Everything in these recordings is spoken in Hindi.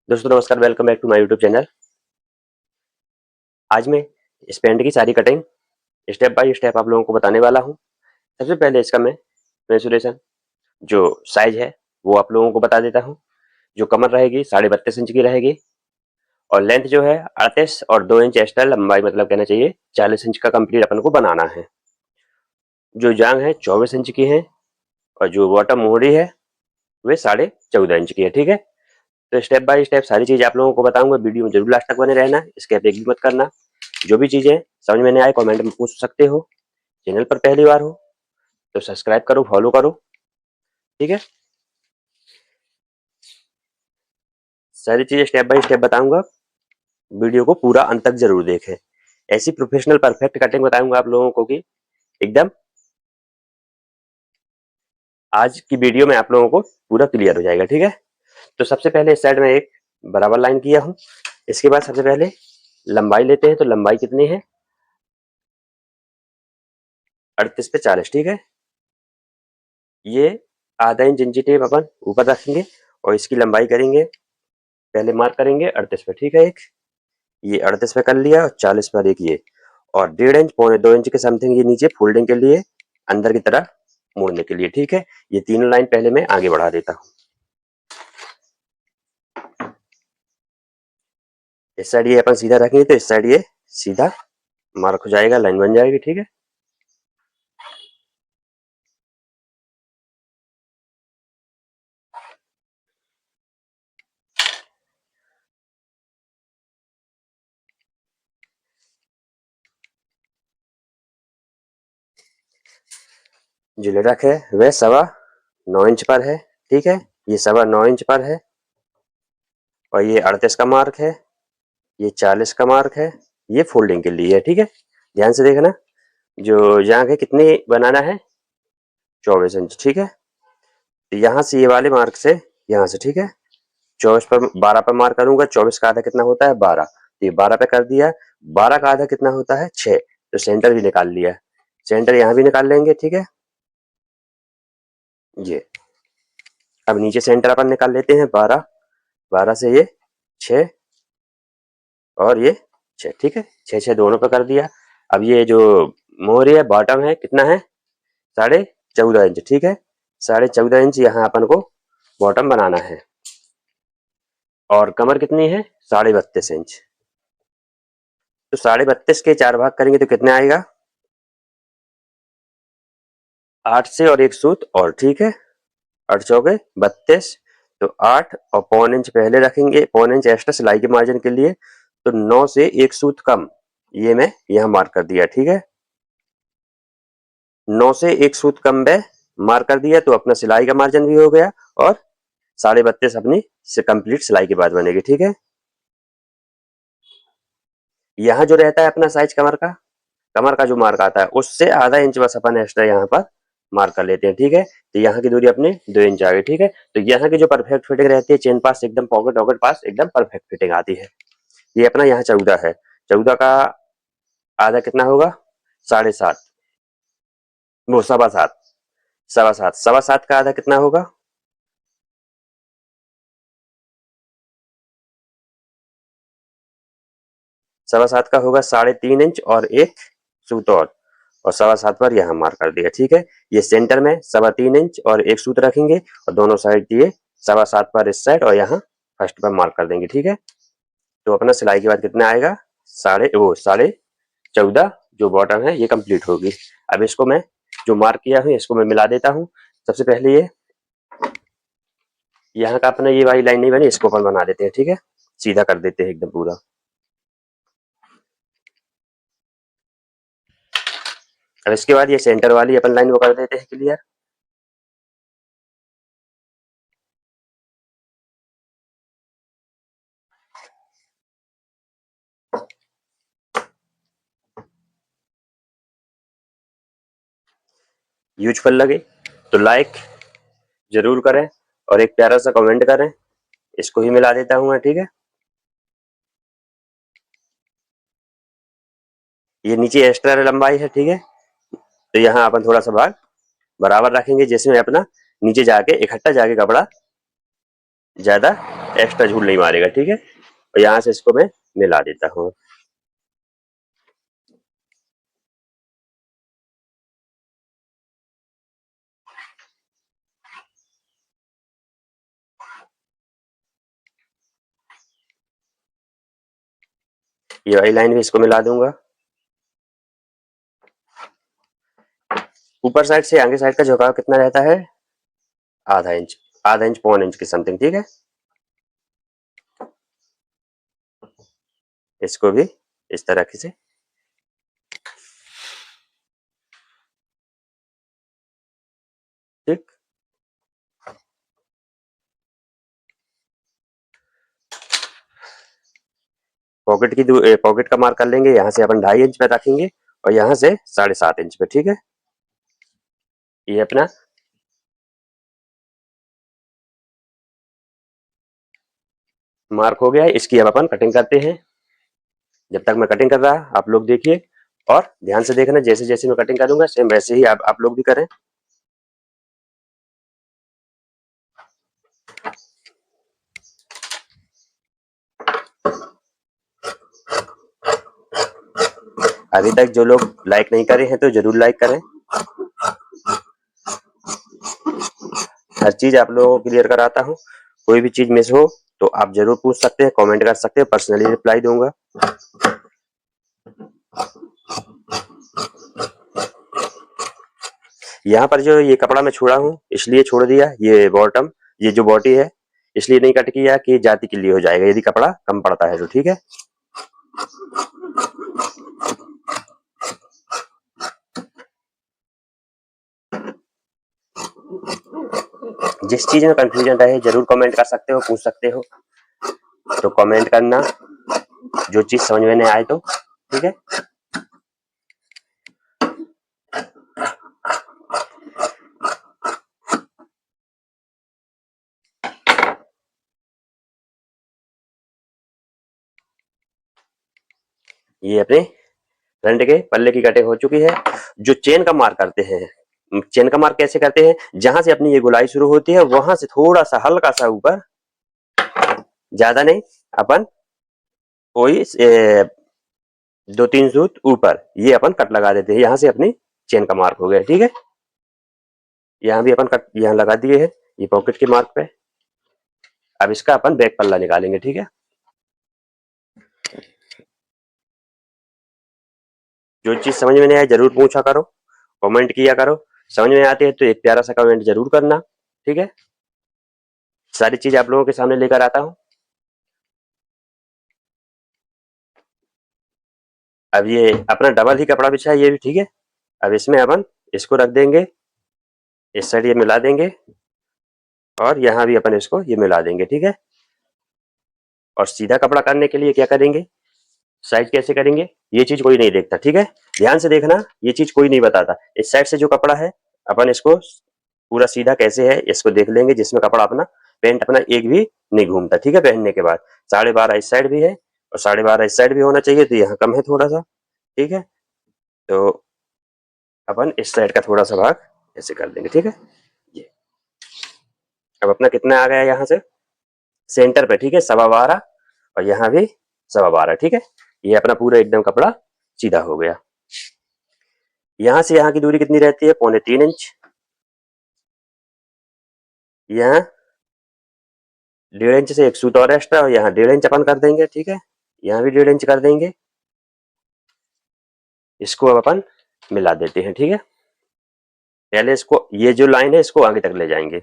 दोस्तों नमस्कार, welcome back to my YouTube channel. आज मैं इस पैंट की सारी कटिंग स्टेप बाय स्टेप आप लोगों को बताने वाला हूं। सबसे पहले इसका मैं मेंसुरेशन जो साइज है वो आप लोगों को बता देता हूं। जो कमर रहेगी 32.5 इंच की रहेगी और लेंथ जो है 38 और 2 इंच एक्स्ट्रा लंबाई, मतलब कहना चाहिए 40 इंच का कंप्लीट अपन को बनाना है। जो जांग है 24 इंच की है और जो बॉटम मोहरी है वे 14.5 इंच की है। ठीक है, तो स्टेप बाय स्टेप सारी चीज आप लोगों को बताऊंगा। वीडियो में जरूर लास्ट तक बने रहना, स्किप एक भी मत करना। जो भी चीजें समझ में नहीं आए कमेंट में पूछ सकते हो। चैनल पर पहली बार हो तो सब्सक्राइब करो, फॉलो करो। ठीक है, सारी चीजें स्टेप बाय स्टेप बताऊंगा। वीडियो को पूरा अंत तक जरूर देखें। ऐसी प्रोफेशनल परफेक्ट कटिंग बताऊंगा आप लोगों को कि एकदम आज की वीडियो में आप लोगों को पूरा क्लियर हो जाएगा। ठीक है, तो सबसे पहले इस साइड में एक बराबर लाइन किया हूं। इसके बाद सबसे पहले लंबाई लेते हैं। तो लंबाई कितनी है? 38 पे 40। ठीक है, ये आधा इंच इंची टेप अपन ऊपर रखेंगे और इसकी लंबाई करेंगे, पहले मार्क करेंगे 38 पे। ठीक है, एक ये 38 पे कर लिया और 40 पर एक ये, और 1.5 इंच पौने 2 इंच के समथिंग ये नीचे फोल्डिंग के लिए अंदर की तरफ मोड़ने के लिए। ठीक है, ये तीनों लाइन पहले मैं आगे बढ़ा देता हूँ। इस साइड ये अपन सीधा रखेंगे तो इस साइड ये सीधा मार्क हो जाएगा, लाइन बन जाएगी। ठीक है, जो लटक है वह 9.25 इंच पर है। ठीक है, ये 9.25 इंच पर है और ये 38 का मार्क है, ये 40 का मार्क है, ये फोल्डिंग के लिए है। ठीक है, ध्यान से देखना। जो यहाँ के कितने बनाना है? 24 इंच। ठीक है, तो यहाँ से ये वाले मार्क से यहाँ से, ठीक है, 24 पर 12 पर मार्क करूंगा। 24 का आधा कितना होता है? 12। तो ये 12 पे कर दिया। 12 का आधा कितना होता है? 6। तो सेंटर भी निकाल लिया, सेंटर यहाँ भी निकाल लेंगे। ठीक है, ये अब नीचे सेंटर अपन निकाल लेते हैं 12। 12 से ये 6 और ये 6। ठीक है, 6 6 दोनों पे कर दिया। अब ये जो मोहरी है बॉटम है कितना है? 14.5 इंच। ठीक है, 14.5 इंच यहाँ अपन को बॉटम बनाना है और कमर कितनी है? 32.5 इंच। तो 32.5 के 4 भाग करेंगे तो कितने आएगा? 8 से और एक सूत और। ठीक है, 8 चौके 32। तो 8 और पौन इंच पहले रखेंगे, पौन इंच एक्स्ट्रा सिलाई के मार्जिन के लिए। तो 9 से एक सूत कम, ये मैं यहाँ मार्क कर दिया। ठीक है, 9 से एक सूत कम बे मार्क कर दिया तो अपना सिलाई का मार्जिन भी हो गया और 32.5 अपनी से कंप्लीट सिलाई के बाद बनेगी। ठीक है, यहाँ जो रहता है अपना साइज कमर का जो मार्क आता है उससे आधा इंच बस अपन एक्स्ट्रा यहाँ पर मार्क कर लेते हैं। ठीक है, तो यहाँ की दूरी अपनी 2 इंच आ गई। ठीक है, तो यहाँ की जो परफेक्ट फिटिंग रहती है, चेन पास एकदम पॉकेट वॉकेट पास एकदम परफेक्ट फिटिंग आती है। ये अपना यहाँ 14 है, 14 का आधा कितना होगा? 7.5, वो 7.25, 7.25, 7.25 का आधा कितना होगा? 7.25 का होगा 3.5 इंच और एक सूत और 7.25 पर यहाँ मार्क कर दिया। ठीक है, ये सेंटर में 3.25 इंच और एक सूत रखेंगे और दोनों साइड दिए 7.25 पर इस साइड और यहाँ फर्स्ट पर मार्क कर देंगे। ठीक है, तो अपना सिलाई के बाद कितना आएगा? 14.5 जो बॉटम है ये कंप्लीट होगी। अब इसको मैं जो मार्क किया है इसको मैं मिला देता हूँ। सबसे पहले ये यहाँ का अपना ये वाली लाइन नहीं बनी, इसको अपन बना देते हैं। ठीक है, सीधा कर देते हैं एकदम पूरा। अब इसके बाद ये सेंटर वाली अपन लाइन वो कर देते हैं क्लियर। यूजफुल लगे तो लाइक जरूर करें और एक प्यारा सा कमेंट करें। इसको ही मिला देता हूँ मैं। ठीक है, ये नीचे एक्स्ट्रा लंबाई है। ठीक है, तो यहाँ अपन थोड़ा सा भाग बराबर रखेंगे जिसमें अपना नीचे जाके इकट्ठा जाके कपड़ा ज्यादा एक्स्ट्रा झूल नहीं मारेगा, ठीक है। और यहाँ से इसको मैं मिला देता हूँ। ये वाली लाइन भी इसको मिला दूंगा। ऊपर साइड से आगे साइड का झुकाव कितना रहता है? आधा इंच, आधा इंच पौन इंच की समथिंग, ठीक है। इसको भी इस तरह से ठीक। पॉकेट का मार्क कर लेंगे, यहाँ से अपन 2.5 इंच पे रखेंगे और यहाँ से 7.5 इंच पे, ठीक है। ये अपना मार्क हो गया है। इसकी अब अपन कटिंग करते हैं। जब तक मैं कटिंग कर रहा आप लोग देखिए और ध्यान से देखना, जैसे जैसे मैं कटिंग करूंगा सेम वैसे ही आप लोग भी करें। अभी तक जो लोग लाइक नहीं करे हैं तो जरूर लाइक करें। हर चीज आप लोगों को क्लियर कराता हूँ। कोई भी चीज मिस हो तो आप जरूर पूछ सकते हैं, कमेंट कर सकते हैं, पर्सनली रिप्लाई दूंगा। यहाँ पर जो ये कपड़ा मैं छोड़ा हूँ इसलिए छोड़ दिया, ये बॉटम, ये जो बॉडी है इसलिए नहीं कट किया कि जाति के लिए हो जाएगा यदि कपड़ा कम पड़ता है तो, ठीक है। जिस चीज में कंफ्यूजन रहे जरूर कमेंट कर सकते हो, पूछ सकते हो, तो कमेंट करना जो चीज समझ में नहीं आए तो, ठीक है। ये अपने फ्रंट के पल्ले की कटिंग हो चुकी है। जो चेन का मार्क करते हैं, चेन का मार्क कैसे करते हैं, जहां से अपनी ये गोलाई शुरू होती है वहां से थोड़ा सा हल्का सा ऊपर, ज्यादा नहीं, अपन कोई 2-3 सूत ऊपर ये अपन कट लगा देते हैं। यहाँ से अपनी चेन का मार्क हो गया, ठीक है। यहाँ भी अपन कट यहाँ लगा दिए है ये पॉकेट के मार्क पे। अब इसका अपन बैक पल्ला निकालेंगे, ठीक है। जो चीज समझ में नहीं आए जरूर पूछा करो, कमेंट किया करो। समझ में आती है तो एक प्यारा सा कमेंट जरूर करना, ठीक है। सारी चीज आप लोगों के सामने लेकर आता हूँ। अब ये अपना डबल ही कपड़ा बिछा है ये भी, ठीक है। अब इसमें अपन इसको रख देंगे, इस साइड ये मिला देंगे और यहाँ भी अपन इसको ये मिला देंगे, ठीक है। और सीधा कपड़ा करने के लिए क्या करेंगे, साइड कैसे करेंगे ये चीज कोई नहीं देखता, ठीक है। ध्यान से देखना, ये चीज कोई नहीं बताता। इस साइड से जो कपड़ा है अपन इसको पूरा सीधा कैसे है इसको देख लेंगे, जिसमें कपड़ा अपना पेंट अपना एक भी नहीं घूमता, ठीक है। पहनने के बाद 12.5 इस साइड भी है और 12.5 इस साइड भी होना चाहिए, तो यहाँ कम है थोड़ा सा, ठीक है। तो अपन इस साइड का थोड़ा सा भाग ऐसे कर देंगे, ठीक है। ये अब अपना कितना आ गया यहाँ से सेंटर पे, ठीक है, 12.25 और यहाँ भी 12.25, ठीक है। ये अपना पूरा एकदम कपड़ा सीधा हो गया। यहाँ से यहाँ की दूरी कितनी रहती है, 3.25 इंच। यहाँ 1.5 इंच से एक सूत और एक्स्ट्रा और यहाँ 1.5 इंच अपन कर देंगे, ठीक है। यहाँ भी 1.5 इंच कर देंगे। इसको अब अपन मिला देते हैं, ठीक है। पहले इसको ये जो लाइन है इसको आगे तक ले जाएंगे।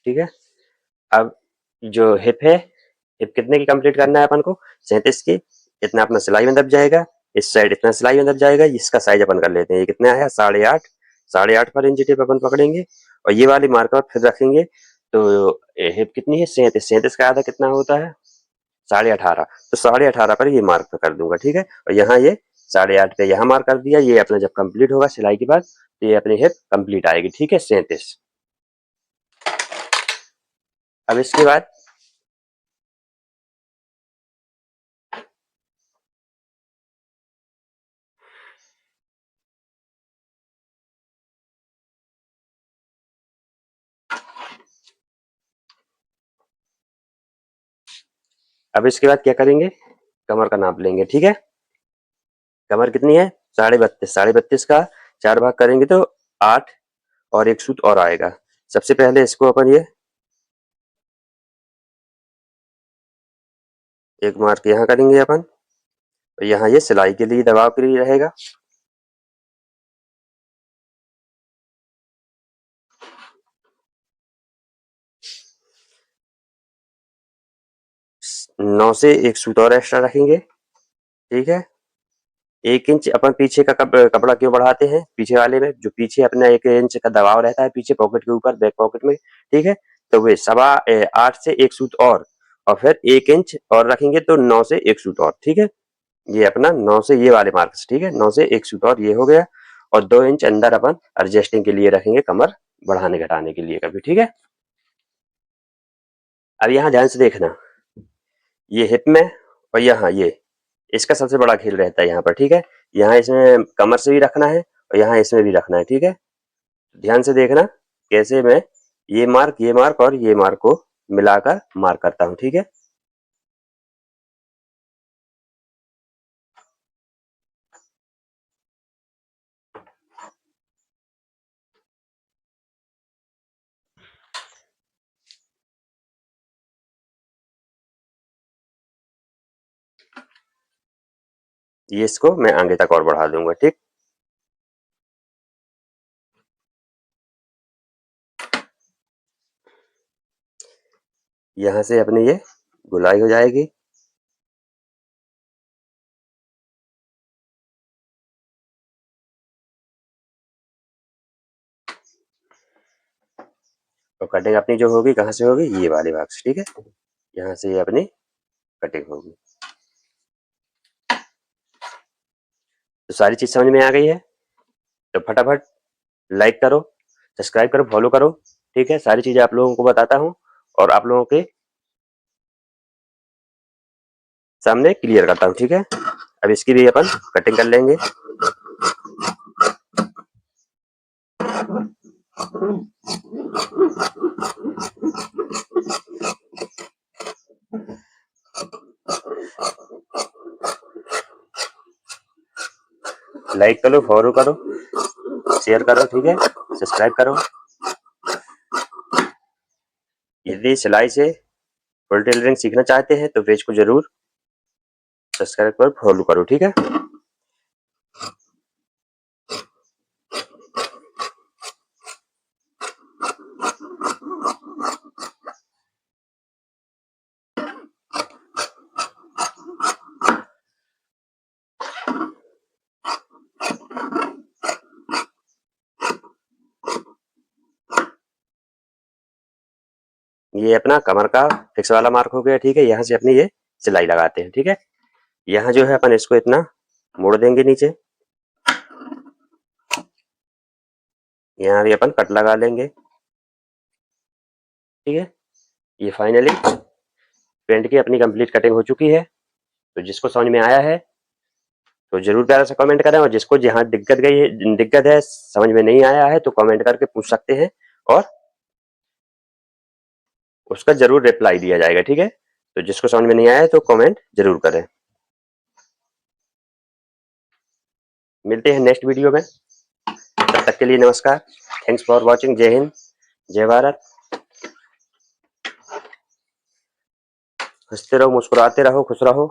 ठीक है। अब जो हिप है, हिप कितने की कंप्लीट करना है अपन को, 37 की। इतना अपना सिलाई में दब जाएगा, इस साइड इतना सिलाई में दब जाएगा। इसका साइज अपन कर लेते हैं, ये कितना आया 8.5, 8.5 पर इंच टेप अपन पकड़ेंगे और ये वाली मार्कर फिर रखेंगे। तो हिप कितनी है 37, 37 का आधा कितना होता है 18.5, तो 18.5 पर ये मार्क कर दूंगा, ठीक है। और यहाँ ये 8.5 पे यहाँ मार्क कर दिया। ये अपना जब कंप्लीट होगा सिलाई के बाद तो ये अपनी हिप कंप्लीट आएगी, ठीक है। 37। अब इसके बाद क्या करेंगे, कमर का नाप लेंगे, ठीक है। कमर कितनी है, 32.5। 32.5 का 4 भाग करेंगे तो 8 और 1 सूत और आएगा। सबसे पहले इसको अपन ये एक मार्क यहाँ करेंगे अपन, और यहाँ ये सिलाई के लिए, दबाव के लिए रहेगा। नौ से 1 सूत और एक्स्ट्रा रखेंगे, ठीक है। 1 इंच अपन पीछे का कपड़ा क्यों बढ़ाते हैं, पीछे वाले में जो पीछे अपना 1 इंच का दबाव रहता है पीछे पॉकेट के ऊपर, बैक पॉकेट में, ठीक है। तो वे 8 से 1 सूत और फिर 1 इंच और रखेंगे तो 9 से 1 सूत और, ठीक है। ये अपना 9 से ये वाले मार्क्स, ठीक है। 9 से 1 सूत और ये हो गया, और 2 इंच अंदर अपन एडजस्टिंग के लिए रखेंगे, कमर बढ़ाने घटाने के लिए कभी, ठीक है। अब यहाँ ध्यान से देखना, ये हिप में और यहाँ ये इसका सबसे बड़ा खेल रहता है यहाँ पर, ठीक है। यहाँ इसमें कमर से भी रखना है और यहाँ इसमें भी रखना है, ठीक है। ध्यान से देखना कैसे मैं ये मार्क और ये मार्क को मिलाकर मार्क करता हूँ, ठीक है। ये इसको मैं आगे तक और बढ़ा दूंगा, ठीक। यहाँ से अपनी ये गुलाई हो जाएगी। और कटिंग अपनी जो होगी कहाँ से होगी, ये वाले भाग से, ठीक है। यहाँ से ये अपनी कटिंग होगी। तो सारी चीज समझ में आ गई है, तो फटाफट लाइक करो, सब्सक्राइब करो, फॉलो करो, ठीक है। सारी चीजें आप लोगों को बताता हूँ और आप लोगों के सामने क्लियर करता हूँ, ठीक है। अब इसकी भी अपन कटिंग कर लेंगे। लाइक करो, फॉलो करो, शेयर करो, ठीक है, सब्सक्राइब करो। यदि सिलाई से फुल टेलरिंग सीखना चाहते हैं तो पेज को जरूर सब्सक्राइब कर फॉलो करो, ठीक है। ये अपना कमर का फिक्स वाला मार्क हो गया, ठीक है। यहाँ से अपनी ये सिलाई लगाते हैं, ठीक है। यहाँ जो है अपन इसको इतना मोड़ देंगे नीचे, यहाँ भी अपन कट लगा लेंगे, ठीक है। ये फाइनली पेंट की अपनी कंप्लीट कटिंग हो चुकी है। तो जिसको समझ में आया है तो जरूर प्यारा सा कमेंट करें, और जिसको जहाँ दिक्कत है, समझ में नहीं आया है तो कमेंट करके पूछ सकते हैं और उसका जरूर रिप्लाई दिया जाएगा, ठीक है। तो जिसको समझ में नहीं आया है तो कमेंट जरूर करें। मिलते हैं नेक्स्ट वीडियो में, तब तक के लिए नमस्कार। Thanks for watching. जय हिंद, जय भारत। हंसते रहो, मुस्कुराते रहो, खुश रहो।